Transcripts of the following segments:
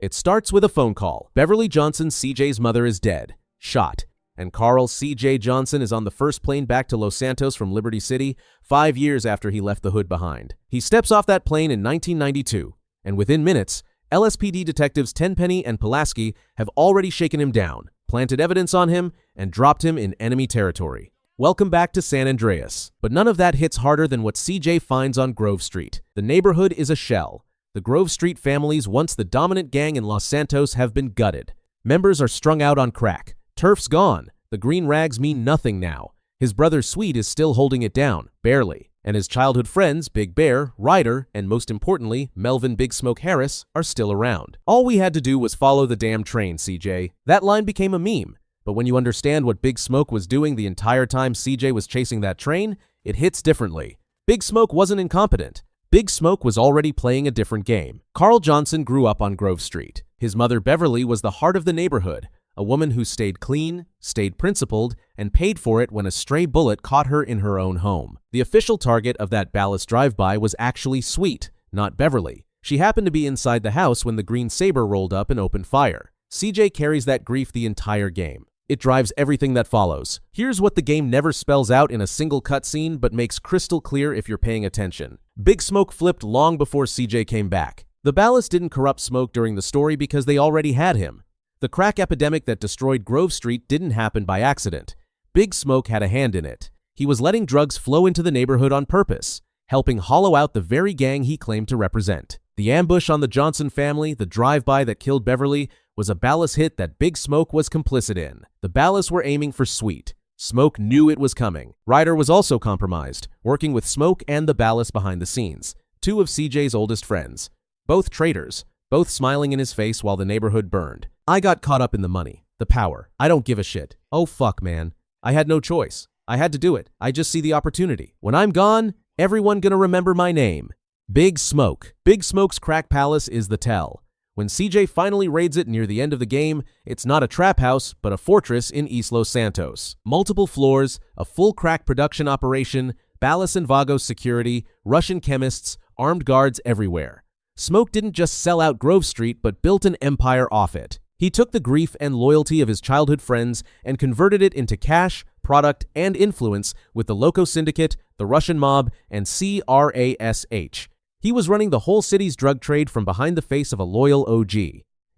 It starts with a phone call. Beverly Johnson, CJ's mother, is dead, shot, and Carl C.J. Johnson is on the first plane back to Los Santos from Liberty City 5 years after he left the hood behind. He steps off that plane in 1992, and within minutes, LSPD detectives Tenpenny and Pulaski have already shaken him down, planted evidence on him, and dropped him in enemy territory. Welcome back to San Andreas. But none of that hits harder than what CJ finds on Grove Street. The neighborhood is a shell. The Grove Street families, once the dominant gang in Los Santos, have been gutted. Members are strung out on crack. Turf's gone. The green rags mean nothing now. His brother Sweet is still holding it down, barely. And his childhood friends, Big Bear, Ryder, and most importantly, Melvin Big Smoke Harris, are still around. All we had to do was follow the damn train, CJ. That line became a meme. But when you understand what Big Smoke was doing the entire time CJ was chasing that train, it hits differently. Big Smoke wasn't incompetent. Big Smoke was already playing a different game. Carl Johnson grew up on Grove Street. His mother Beverly was the heart of the neighborhood, a woman who stayed clean, stayed principled, and paid for it when a stray bullet caught her in her own home. The official target of that ballast drive-by was actually Sweet, not Beverly. She happened to be inside the house when the Green Saber rolled up and opened fire. CJ carries that grief the entire game. It drives everything that follows. Here's what the game never spells out in a single cutscene but makes crystal clear if you're paying attention. Big Smoke flipped long before CJ came back. The ballast didn't corrupt Smoke during the story because they already had him. The crack epidemic that destroyed Grove Street didn't happen by accident. Big Smoke had a hand in it. He was letting drugs flow into the neighborhood on purpose, helping hollow out the very gang he claimed to represent. The ambush on the Johnson family, the drive-by that killed Beverly, was a ballast hit that Big Smoke was complicit in. The ballasts were aiming for Sweet. Smoke knew it was coming. Ryder was also compromised, working with Smoke and the ballast behind the scenes, two of CJ's oldest friends. Both traitors, both smiling in his face while the neighborhood burned. I got caught up in the money, the power. I don't give a shit. Oh fuck, man. I had no choice. I had to do it. I just see the opportunity. When I'm gone, everyone gonna remember my name. Big Smoke. Big Smoke's crack palace is the tell. When CJ finally raids it near the end of the game, it's not a trap house, but a fortress in East Los Santos. Multiple floors, a full crack production operation, Ballas and Vagos security, Russian chemists, armed guards everywhere. Smoke didn't just sell out Grove Street, but built an empire off it. He took the grief and loyalty of his childhood friends and converted it into cash, product, and influence with the Loco Syndicate, the Russian mob, and CRASH. He was running the whole city's drug trade from behind the face of a loyal OG.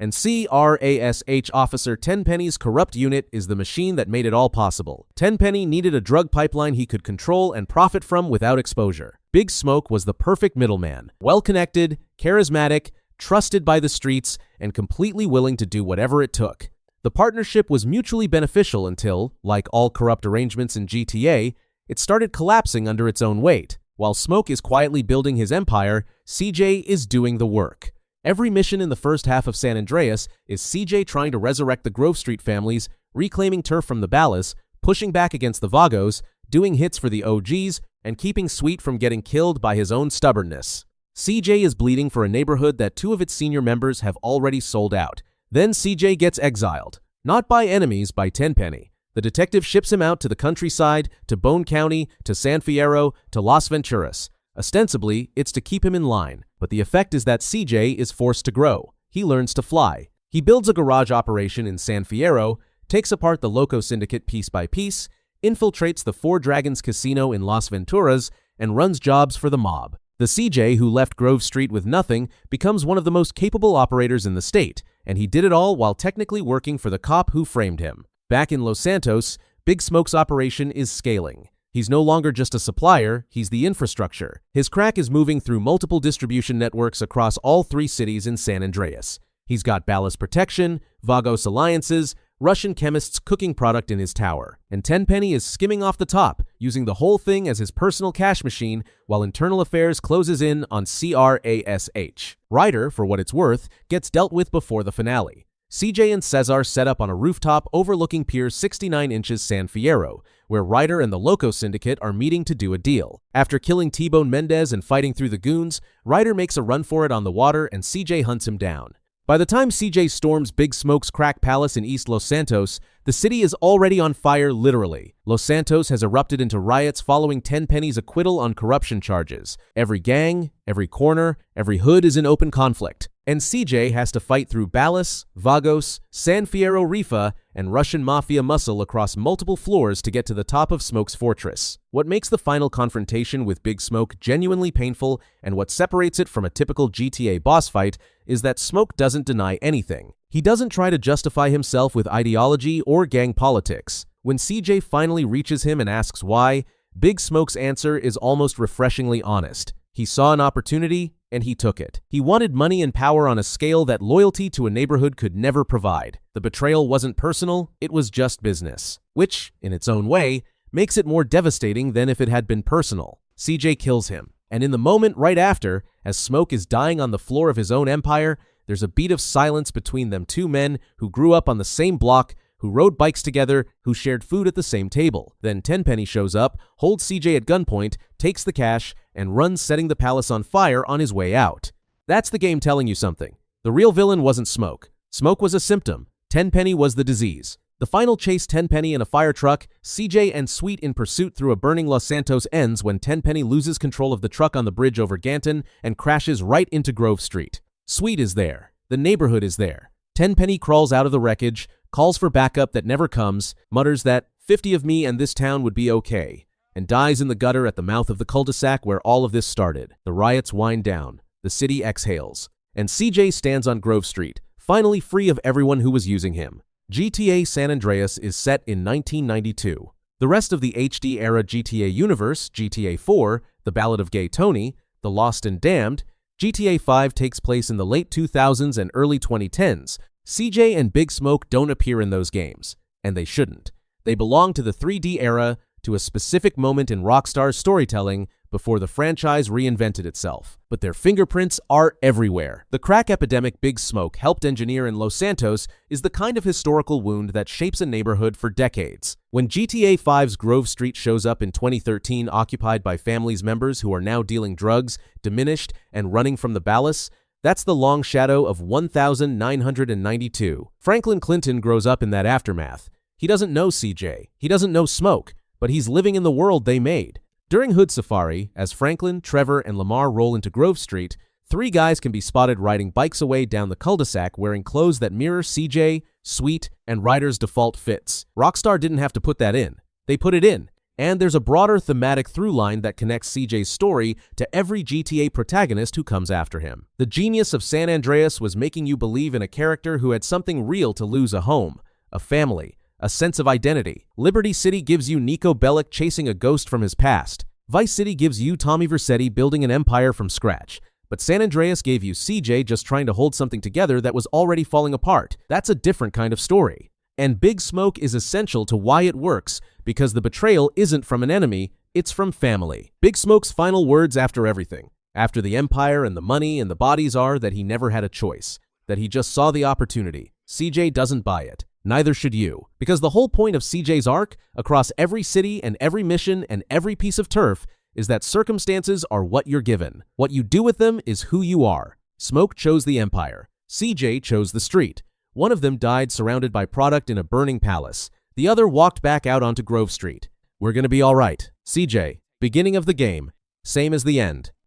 And CRASH officer Tenpenny's corrupt unit is the machine that made it all possible. Tenpenny needed a drug pipeline he could control and profit from without exposure. Big Smoke was the perfect middleman, well-connected, charismatic, trusted by the streets, and completely willing to do whatever it took. The partnership was mutually beneficial until, like all corrupt arrangements in GTA, it started collapsing under its own weight. While Smoke is quietly building his empire, CJ is doing the work. Every mission in the first half of San Andreas is CJ trying to resurrect the Grove Street families, reclaiming turf from the Ballas, pushing back against the Vagos, doing hits for the OGs, and keeping Sweet from getting killed by his own stubbornness. CJ is bleeding for a neighborhood that two of its senior members have already sold out. Then CJ gets exiled. Not by enemies, by Tenpenny. The detective ships him out to the countryside, to Bone County, to San Fierro, to Las Venturas. Ostensibly, it's to keep him in line, but the effect is that CJ is forced to grow. He learns to fly. He builds a garage operation in San Fierro, takes apart the Loco Syndicate piece by piece, infiltrates the Four Dragons Casino in Las Venturas, and runs jobs for the mob. The CJ who left Grove Street with nothing becomes one of the most capable operators in the state, and he did it all while technically working for the cop who framed him. Back in Los Santos, Big Smoke's operation is scaling. He's no longer just a supplier, he's the infrastructure. His crack is moving through multiple distribution networks across all 3 cities in San Andreas. He's got Ballas protection, Vagos alliances, Russian chemists cooking product in his tower. And Tenpenny is skimming off the top, using the whole thing as his personal cash machine while Internal Affairs closes in on CRASH. Ryder, for what it's worth, gets dealt with before the finale. CJ and Cesar set up on a rooftop overlooking Pier 69 inches San Fierro, where Ryder and the Loco Syndicate are meeting to do a deal. After killing T-Bone Mendez and fighting through the goons, Ryder makes a run for it on the water and CJ hunts him down. By the time CJ storms Big Smoke's crack palace in East Los Santos, the city is already on fire literally. Los Santos has erupted into riots following Tenpenny's acquittal on corruption charges. Every gang, every corner, every hood is in open conflict. And CJ has to fight through Ballas, Vagos, San Fierro Rifa, and Russian mafia muscle across multiple floors to get to the top of Smoke's fortress. What makes the final confrontation with Big Smoke genuinely painful and what separates it from a typical GTA boss fight is that Smoke doesn't deny anything. He doesn't try to justify himself with ideology or gang politics. When CJ finally reaches him and asks why, Big Smoke's answer is almost refreshingly honest. He saw an opportunity, and he took it. He wanted money and power on a scale that loyalty to a neighborhood could never provide. The betrayal wasn't personal, it was just business. Which, in its own way, makes it more devastating than if it had been personal. CJ kills him, and in the moment right after, as Smoke is dying on the floor of his own empire, there's a beat of silence between them two men who grew up on the same block, who rode bikes together, who shared food at the same table. Then Tenpenny shows up, holds CJ at gunpoint, takes the cash, and runs, setting the palace on fire on his way out. That's the game telling you something. The real villain wasn't Smoke. Smoke was a symptom. Tenpenny was the disease. The final chase, Tenpenny in a fire truck, CJ and Sweet in pursuit through a burning Los Santos, ends when Tenpenny loses control of the truck on the bridge over Ganton and crashes right into Grove Street. Sweet is there. The neighborhood is there. Tenpenny crawls out of the wreckage, calls for backup that never comes, mutters that 50 of me and this town would be okay, and dies in the gutter at the mouth of the cul-de-sac where all of this started. The riots wind down. The city exhales. And CJ stands on Grove Street, finally free of everyone who was using him. GTA San Andreas is set in 1992. The rest of the HD-era GTA universe, GTA 4, The Ballad of Gay Tony, The Lost and Damned, GTA 5 takes place in the late 2000s and early 2010s. CJ and Big Smoke don't appear in those games, and they shouldn't. They belong to the 3D era, to a specific moment in Rockstar's storytelling before the franchise reinvented itself. But their fingerprints are everywhere. The crack epidemic Big Smoke helped engineer in Los Santos is the kind of historical wound that shapes a neighborhood for decades. When GTA 5's Grove Street shows up in 2013, occupied by families members who are now dealing drugs, diminished, and running from the Ballas, that's the long shadow of 1992. Franklin Clinton grows up in that aftermath. He doesn't know CJ. He doesn't know Smoke, but he's living in the world they made. During Hood Safari, as Franklin, Trevor, and Lamar roll into Grove Street, three guys can be spotted riding bikes away down the cul-de-sac wearing clothes that mirror CJ, Sweet, and Ryder's default fits. Rockstar didn't have to put that in. They put it in. And there's a broader thematic through line that connects CJ's story to every GTA protagonist who comes after him. The genius of San Andreas was making you believe in a character who had something real to lose: a home, a family, a sense of identity. Liberty City gives you Nico Bellic chasing a ghost from his past. Vice City gives you Tommy Vercetti building an empire from scratch. But San Andreas gave you CJ just trying to hold something together that was already falling apart. That's a different kind of story. And Big Smoke is essential to why it works, because the betrayal isn't from an enemy, it's from family. Big Smoke's final words after everything, after the empire and the money and the bodies, are that he never had a choice, that he just saw the opportunity. CJ doesn't buy it. Neither should you. Because the whole point of CJ's arc, across every city and every mission and every piece of turf, is that circumstances are what you're given. What you do with them is who you are. Smoke chose the empire. CJ chose the street. One of them died surrounded by product in a burning palace. The other walked back out onto Grove Street. We're gonna be all right. CJ, beginning of the game, same as the end.